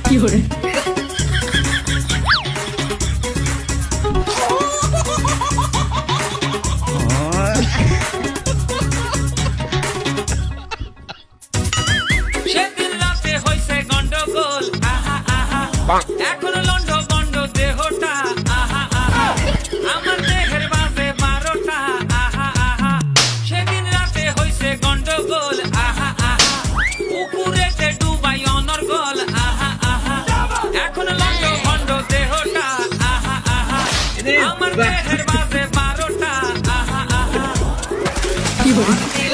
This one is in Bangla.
কি হরে সেদিন রাতে হইছে গন্ডগোল আহা আহা এখন লন্ড গন্ড দেহটা আহা আহা আমার দেহের বাজে 12টা আহা আহা সেদিন রাতে হইছে গন্ডগোল আহা আহা পুকুরেতে ডুবাই অনর্গল আহা আহা এখন লন্ড গন্ড দেহটা আহা আহা আমার দেহের বাজে 12টা আহা আহা কি হরে